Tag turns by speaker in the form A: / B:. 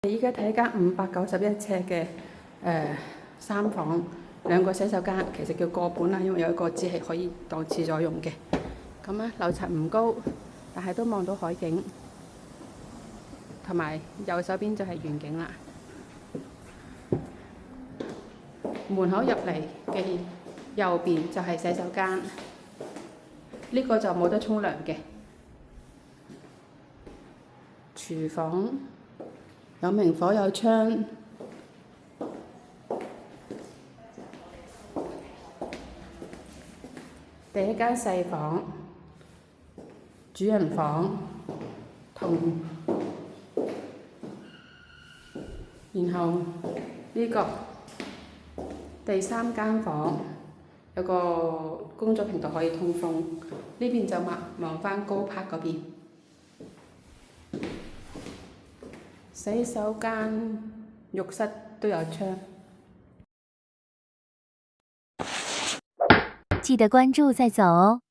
A: 依家睇一間591尺嘅3房2個洗手間，其實叫個本啦，因為有一個只係可以當廁所用嘅。咁咧樓層唔高，但係都望到海景，同埋右手邊就係遠景啦。門口入嚟嘅右邊就係洗手間，呢個就冇得沖涼嘅。廚房有明火有窗，第一間細房，主人房同，然後呢個第3間房有個工作平台可以通風，呢邊就望返高柏嗰邊。洗手間、浴室都有窗。
B: 記得關注再走哦。